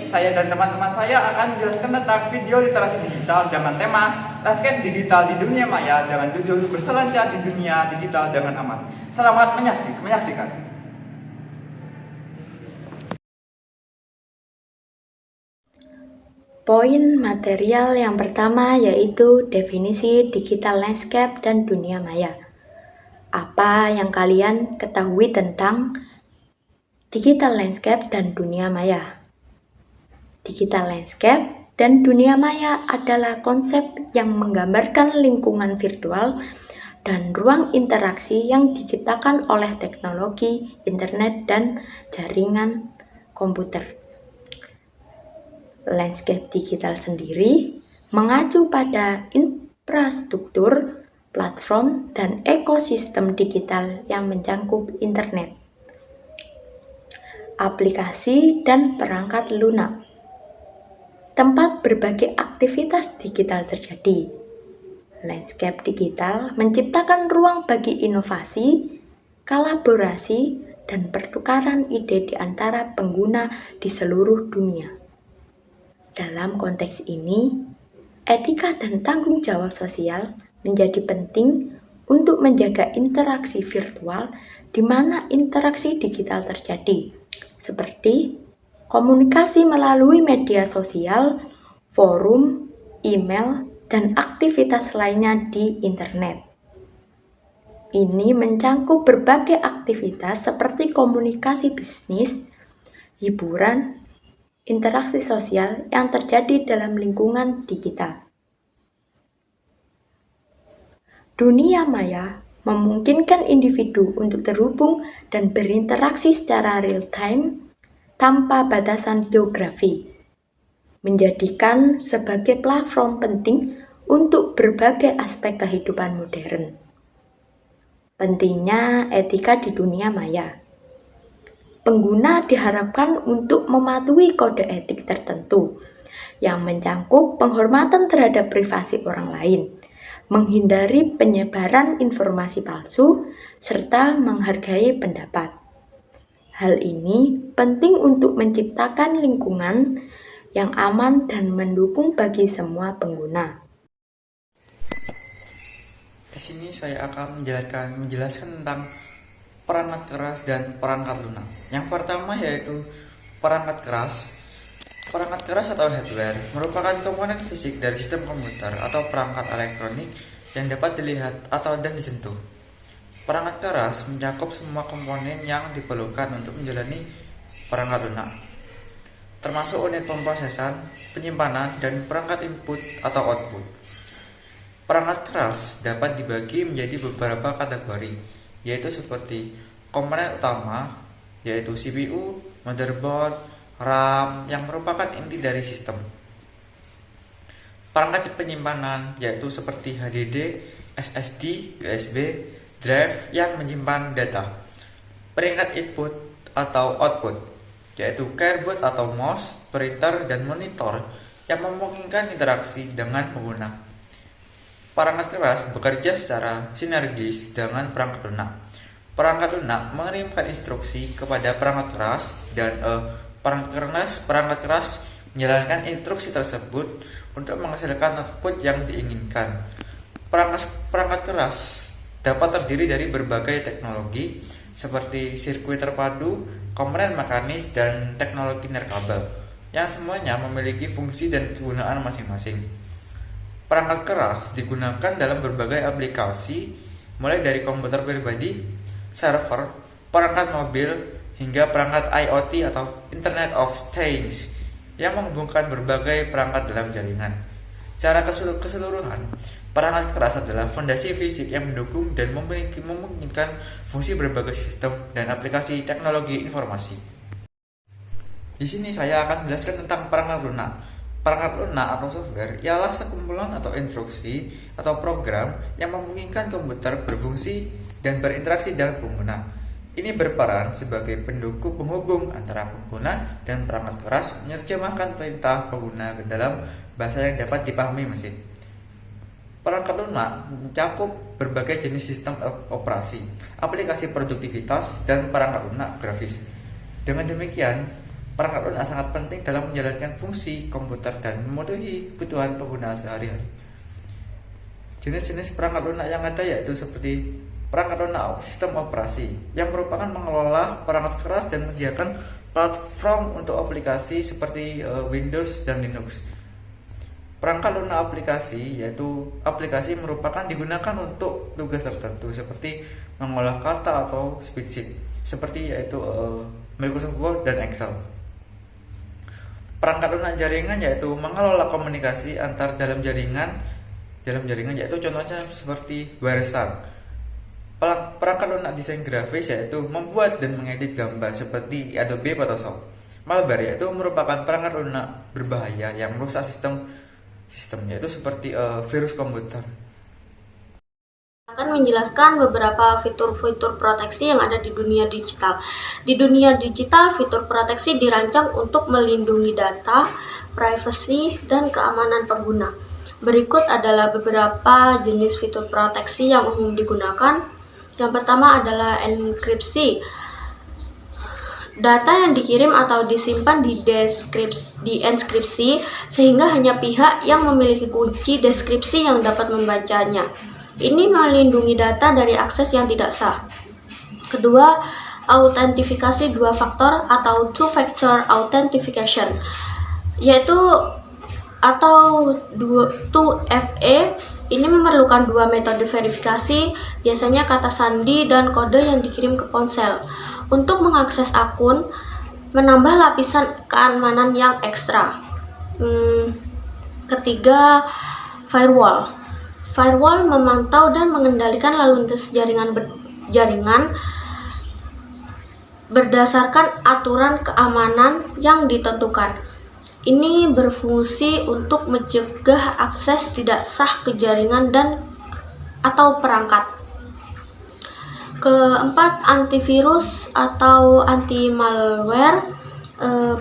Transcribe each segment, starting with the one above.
saya dan teman-teman saya akan menjelaskan tentang video literasi digital dengan tema landscape digital di dunia maya dengan judul berselancar di dunia digital dengan aman. Selamat menyaksikan. Poin material yang pertama yaitu definisi digital landscape dan dunia maya. Apa yang kalian ketahui tentang digital landscape dan dunia maya? Digital landscape dan dunia maya adalah konsep yang menggambarkan lingkungan virtual dan ruang interaksi yang diciptakan oleh teknologi, internet, dan jaringan komputer. Landscape digital sendiri mengacu pada infrastruktur, platform, dan ekosistem digital yang mencakup internet, aplikasi, dan perangkat lunak, tempat berbagai aktivitas digital terjadi. Landscape digital menciptakan ruang bagi inovasi, kolaborasi, dan pertukaran ide di antara pengguna di seluruh dunia. Dalam konteks ini, etika dan tanggung jawab sosial menjadi penting untuk menjaga interaksi virtual di mana interaksi digital terjadi, seperti komunikasi melalui media sosial, forum, email, dan aktivitas lainnya di internet. Ini mencakup berbagai aktivitas seperti komunikasi bisnis, hiburan, interaksi sosial yang terjadi dalam lingkungan digital. Dunia maya memungkinkan individu untuk terhubung dan berinteraksi secara real-time tanpa batasan geografi, menjadikan sebagai platform penting untuk berbagai aspek kehidupan modern. Pentingnya etika di dunia maya. Pengguna diharapkan untuk mematuhi kode etik tertentu yang mencakup penghormatan terhadap privasi orang lain, menghindari penyebaran informasi palsu, serta menghargai pendapat. Hal ini penting untuk menciptakan lingkungan yang aman dan mendukung bagi semua pengguna. Di sini saya akan menjelaskan tentang perangkat keras dan perangkat lunak. Yang pertama yaitu perangkat keras. Perangkat keras atau hardware merupakan komponen fisik dari sistem komputer atau perangkat elektronik yang dapat dilihat atau dan disentuh. Perangkat keras mencakup semua komponen yang diperlukan untuk menjalani perangkat lunak, termasuk unit pemrosesan, penyimpanan, dan perangkat input atau output. Perangkat keras dapat dibagi menjadi beberapa kategori, yaitu seperti komponen utama, yaitu CPU, motherboard, RAM yang merupakan inti dari sistem. Perangkat penyimpanan yaitu seperti HDD, SSD, USB, drive yang menyimpan data. Perangkat input atau output yaitu keyboard atau mouse, printer, dan monitor yang memungkinkan interaksi dengan pengguna. Perangkat keras bekerja secara sinergis dengan perangkat lunak. Perangkat lunak mengirimkan instruksi kepada perangkat keras dan perangkat keras menjalankan instruksi tersebut untuk menghasilkan output yang diinginkan. Perangkat keras dapat terdiri dari berbagai teknologi seperti sirkuit terpadu, komponen mekanis, dan teknologi nirkabel yang semuanya memiliki fungsi dan kegunaan masing-masing. Perangkat keras digunakan dalam berbagai aplikasi, mulai dari komputer pribadi, server, perangkat mobil, hingga perangkat IoT atau Internet of Things yang menghubungkan berbagai perangkat dalam jaringan. Secara keseluruhan, perangkat keras adalah fondasi fisik yang mendukung dan memungkinkan fungsi berbagai sistem dan aplikasi teknologi informasi. Di sini saya akan menjelaskan tentang perangkat lunak. Perangkat lunak atau software ialah sekumpulan atau instruksi atau program yang memungkinkan komputer berfungsi dan berinteraksi dengan pengguna. Ini berperan sebagai pendukung penghubung antara pengguna dan perangkat keras, menerjemahkan perintah pengguna ke dalam bahasa yang dapat dipahami mesin. Perangkat lunak mencakup berbagai jenis sistem operasi, aplikasi produktivitas, dan perangkat lunak grafis. Dengan demikian, Perangkat lunak sangat penting dalam menjalankan fungsi komputer dan memenuhi kebutuhan pengguna sehari-hari. Jenis-jenis perangkat lunak yang ada yaitu seperti perangkat lunak sistem operasi yang merupakan mengelola perangkat keras dan menyediakan platform untuk aplikasi seperti Windows dan Linux. Perangkat lunak aplikasi yaitu aplikasi merupakan digunakan untuk tugas tertentu seperti mengolah kata atau spreadsheet seperti yaitu Microsoft Word dan Excel. Perangkat lunak jaringan yaitu mengelola komunikasi antar dalam jaringan yaitu contohnya seperti WireShark. Perangkat lunak desain grafis yaitu membuat dan mengedit gambar seperti Adobe Photoshop. Malware yaitu merupakan perangkat lunak berbahaya yang merusak sistem yaitu seperti virus komputer. Akan menjelaskan beberapa fitur-fitur proteksi yang ada di dunia digital. Di dunia digital, fitur proteksi dirancang untuk melindungi data, privasi, dan keamanan pengguna. Berikut adalah beberapa jenis fitur proteksi yang umum digunakan. Yang pertama adalah enkripsi. Data yang dikirim atau disimpan di enskripsi sehingga hanya pihak yang memiliki kunci deskripsi yang dapat membacanya. Ini melindungi data dari akses yang tidak sah. Kedua, autentifikasi dua faktor atau two-factor authentication, yaitu atau 2FA. Ini memerlukan dua metode verifikasi, biasanya kata sandi dan kode yang dikirim ke ponsel. Untuk mengakses akun, menambah lapisan keamanan yang ekstra. Ketiga, firewall. Firewall memantau dan mengendalikan lalu lintas jaringan berdasarkan aturan keamanan yang ditentukan. Ini berfungsi untuk mencegah akses tidak sah ke jaringan atau perangkat. Keempat, antivirus atau anti-malware.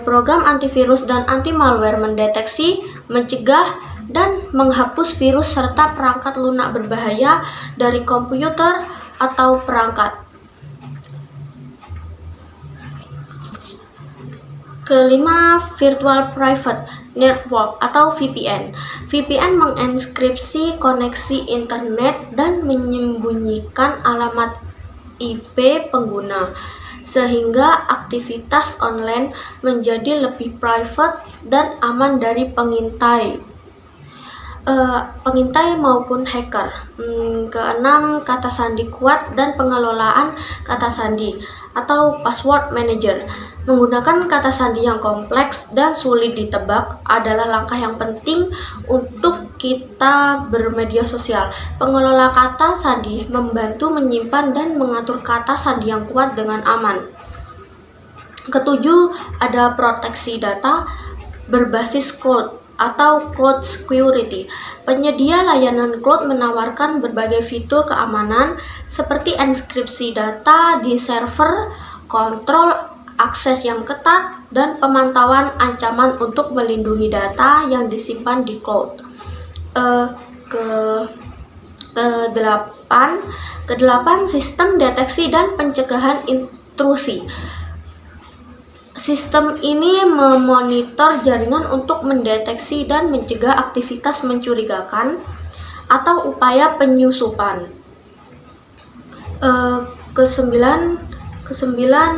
Program antivirus dan anti-malware mendeteksi, mencegah, dan menghapus virus serta perangkat lunak berbahaya dari komputer atau perangkat. Kelima, Virtual Private Network atau VPN. VPN menginskripsi koneksi internet dan menyembunyikan alamat IP pengguna, sehingga aktivitas online menjadi lebih private dan aman dari pengintai maupun hacker. Keenam, kata sandi kuat dan pengelolaan kata sandi atau password manager. Menggunakan kata sandi yang kompleks dan sulit ditebak adalah langkah yang penting untuk kita bermedia sosial. Pengelola kata sandi membantu menyimpan dan mengatur kata sandi yang kuat dengan aman. Ketujuh, ada proteksi data berbasis cloud atau cloud security. Penyedia layanan cloud menawarkan berbagai fitur keamanan seperti enskripsi data di server, kontrol akses yang ketat, dan pemantauan ancaman untuk melindungi data yang disimpan di cloud. Kedelapan, sistem deteksi dan pencegahan intrusi. Sistem ini memonitor jaringan untuk mendeteksi dan mencegah aktivitas mencurigakan atau upaya penyusupan. Kesembilan,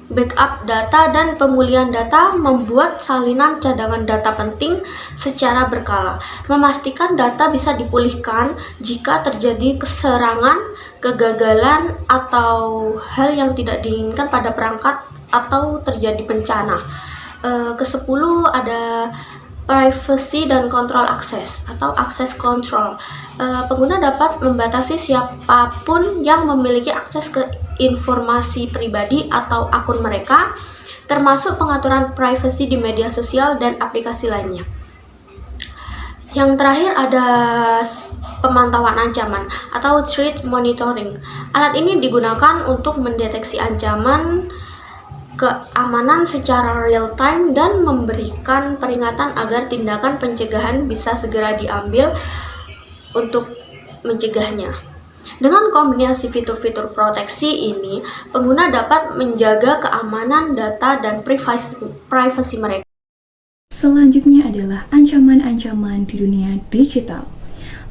backup data dan pemulihan data membuat salinan cadangan data penting secara berkala, memastikan data bisa dipulihkan jika terjadi keserangan, kegagalan, atau hal yang tidak diinginkan pada perangkat atau terjadi bencana. Kesepuluh, ada privacy dan kontrol akses atau access control. Pengguna dapat membatasi siapapun yang memiliki akses ke informasi pribadi atau akun mereka, termasuk pengaturan privasi di media sosial dan aplikasi lainnya. Yang terakhir ada pemantauan ancaman atau threat monitoring. Alat ini digunakan untuk mendeteksi ancaman keamanan secara real time dan memberikan peringatan agar tindakan pencegahan bisa segera diambil untuk mencegahnya. Dengan kombinasi fitur-fitur proteksi ini, pengguna dapat menjaga keamanan data dan privasi mereka. Selanjutnya adalah ancaman-ancaman di dunia digital.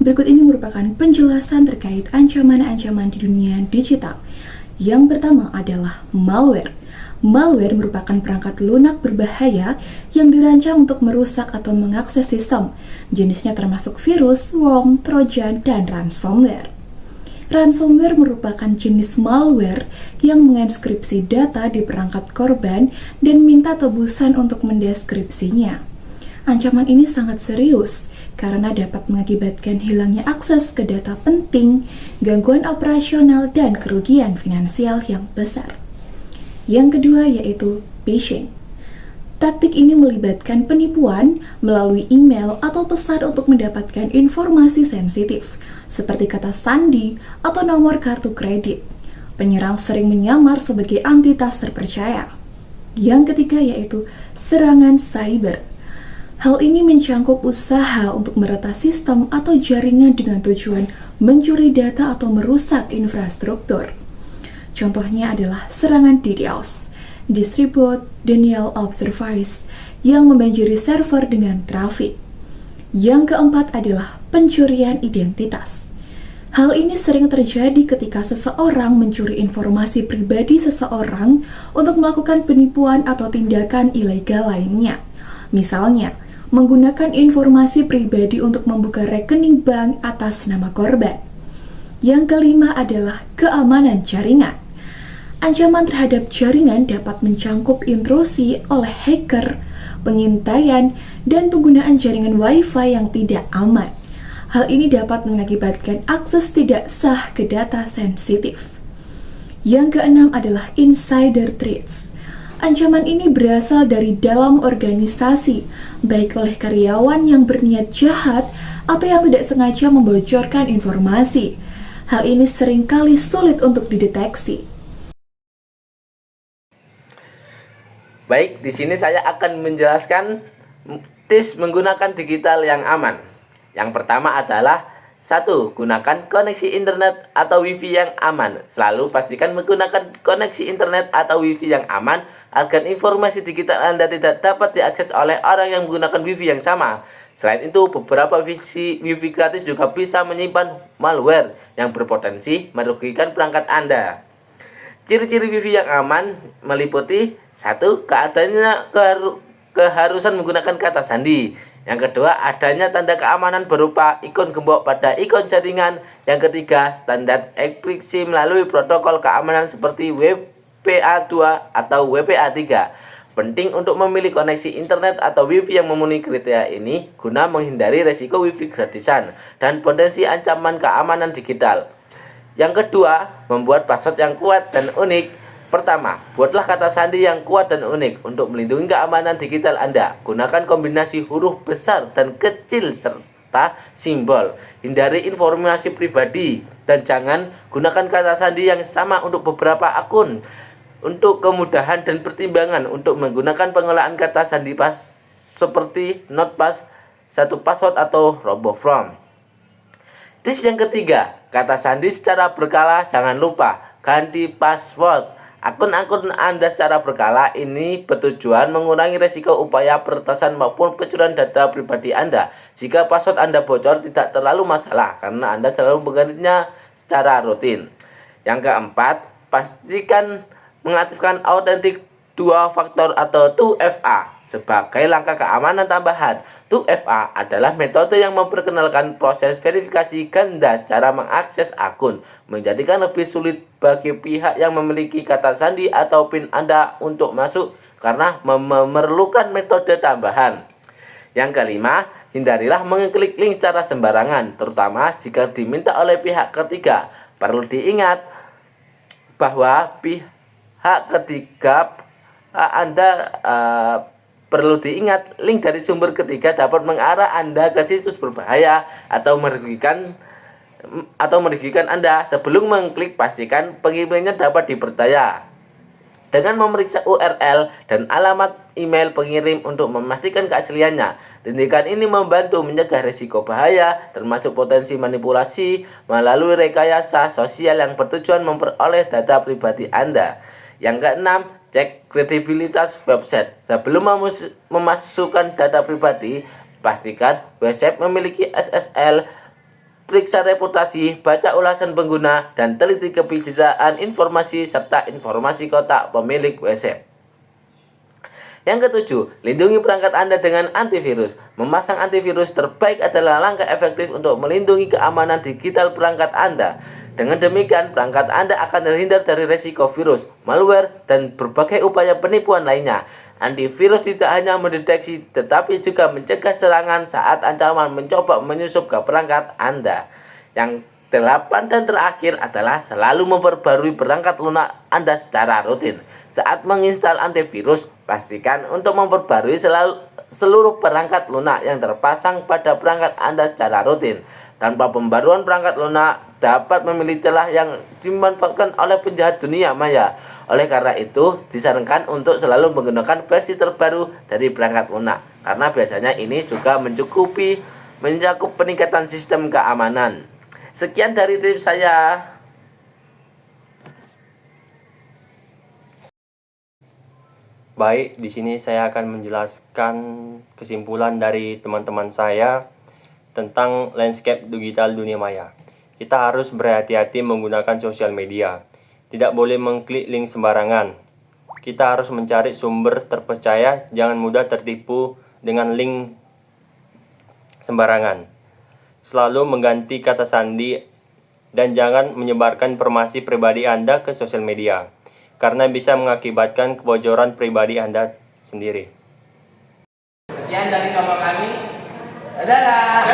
Berikut ini merupakan penjelasan terkait ancaman-ancaman di dunia digital. Yang pertama adalah malware. Malware merupakan perangkat lunak berbahaya yang dirancang untuk merusak atau mengakses sistem. Jenisnya termasuk virus, worm, trojan, dan ransomware. Ransomware merupakan jenis malware yang menginskripsi data di perangkat korban dan minta tebusan untuk mendeskripsinya. Ancaman ini sangat serius karena dapat mengakibatkan hilangnya akses ke data penting, gangguan operasional, dan kerugian finansial yang besar. Yang kedua yaitu phishing. Taktik ini melibatkan penipuan melalui email atau pesan untuk mendapatkan informasi sensitif, seperti kata sandi atau nomor kartu kredit. Penyerang sering menyamar sebagai entitas terpercaya. Yang ketiga yaitu serangan cyber. Hal ini mencangkup usaha untuk meretas sistem atau jaringan dengan tujuan mencuri data atau merusak infrastruktur. Contohnya adalah serangan DDoS, Distributed Denial of Service, yang membanjiri server dengan trafik. Yang keempat adalah pencurian identitas. Hal ini sering terjadi ketika seseorang mencuri informasi pribadi seseorang untuk melakukan penipuan atau tindakan ilegal lainnya. Misalnya, menggunakan informasi pribadi untuk membuka rekening bank atas nama korban. Yang kelima adalah keamanan jaringan. Ancaman terhadap jaringan dapat mencangkup intrusi oleh hacker, pengintaian, dan penggunaan jaringan Wi-Fi yang tidak aman. Hal ini dapat mengakibatkan akses tidak sah ke data sensitif. Yang keenam adalah insider threats. Ancaman ini berasal dari dalam organisasi, baik oleh karyawan yang berniat jahat atau yang tidak sengaja membocorkan informasi. Hal ini seringkali sulit untuk dideteksi. Baik, di sini saya akan menjelaskan tips menggunakan digital yang aman. Yang pertama adalah 1. Gunakan koneksi internet atau wifi yang aman. Selalu pastikan menggunakan koneksi internet atau wifi yang aman agar informasi digital Anda tidak dapat diakses oleh orang yang menggunakan wifi yang sama. Selain itu, beberapa wifi gratis juga bisa menyimpan malware yang berpotensi merugikan perangkat Anda. Ciri-ciri wifi yang aman meliputi 1. Keharusan menggunakan kata sandi. Yang kedua, adanya tanda keamanan berupa ikon gembok pada ikon jaringan. Yang ketiga, standar enkripsi melalui protokol keamanan seperti WPA2 atau WPA3. Penting untuk memilih koneksi internet atau wifi yang memenuhi kriteria ini guna menghindari resiko wifi gratisan dan potensi ancaman keamanan digital. Yang kedua, membuat password yang kuat dan unik. Pertama, buatlah kata sandi yang kuat dan unik untuk melindungi keamanan digital Anda. Gunakan kombinasi huruf besar dan kecil serta simbol. Hindari informasi pribadi dan jangan gunakan kata sandi yang sama untuk beberapa akun. Untuk kemudahan dan pertimbangan untuk menggunakan pengolahan kata sandi seperti NotPass, 1Password atau RoboFrom. Tips yang ketiga, kata sandi secara berkala. Jangan lupa ganti password akun-akun Anda secara berkala. Ini bertujuan mengurangi resiko upaya peretasan maupun pencurian data pribadi Anda. Jika password Anda bocor tidak terlalu masalah karena Anda selalu menggantinya secara rutin. Yang keempat, pastikan mengaktifkan Authentic 2 faktor atau 2FA sebagai langkah keamanan tambahan. 2FA adalah metode yang memperkenalkan proses verifikasi ganda secara mengakses akun, menjadikan lebih sulit bagi pihak yang memiliki kata sandi atau PIN Anda untuk masuk karena memerlukan metode tambahan. Yang kelima, hindarilah mengklik link secara sembarangan, terutama jika diminta oleh pihak ketiga. Perlu diingat bahwa pihak ketiga perlu diingat link dari sumber ketiga dapat mengarah Anda ke situs berbahaya atau merugikan Anda. Sebelum mengklik, pastikan pengirimnya dapat dipercaya. Dengan memeriksa URL dan alamat email pengirim untuk memastikan keasliannya. Tindakan ini membantu mencegah risiko bahaya, termasuk potensi manipulasi melalui rekayasa sosial yang bertujuan memperoleh data pribadi Anda. Yang keenam, cek kredibilitas website. Sebelum memasukkan data pribadi, pastikan website memiliki SSL, periksa reputasi, baca ulasan pengguna, dan teliti kebijaksanaan informasi serta informasi kotak pemilik website. Yang ketujuh, lindungi perangkat Anda dengan antivirus. Memasang antivirus terbaik adalah langkah efektif untuk melindungi keamanan digital perangkat Anda. Dengan demikian, perangkat Anda akan terhindar dari resiko virus, malware, dan berbagai upaya penipuan lainnya. Antivirus tidak hanya mendeteksi, tetapi juga mencegah serangan saat ancaman mencoba menyusup ke perangkat Anda. Yang delapan dan terakhir adalah selalu memperbarui perangkat lunak Anda secara rutin. Saat menginstal antivirus, pastikan untuk memperbarui seluruh perangkat lunak yang terpasang pada perangkat Anda secara rutin. Tanpa pembaruan perangkat lunak dapat memiliki celah yang dimanfaatkan oleh penjahat dunia maya. Oleh karena itu, disarankan untuk selalu menggunakan versi terbaru dari perangkat lunak, karena biasanya ini juga mencakup peningkatan sistem keamanan. Sekian dari tips saya. Baik, di sini saya akan menjelaskan kesimpulan dari teman-teman saya tentang landscape digital dunia maya. Kita harus berhati-hati menggunakan sosial media. Tidak boleh mengklik link sembarangan. Kita harus mencari sumber terpercaya, jangan mudah tertipu dengan link sembarangan. Selalu mengganti kata sandi dan jangan menyebarkan informasi pribadi Anda ke sosial media, karena bisa mengakibatkan kebocoran pribadi Anda sendiri. Sekian dari kelompok kami. Dadah!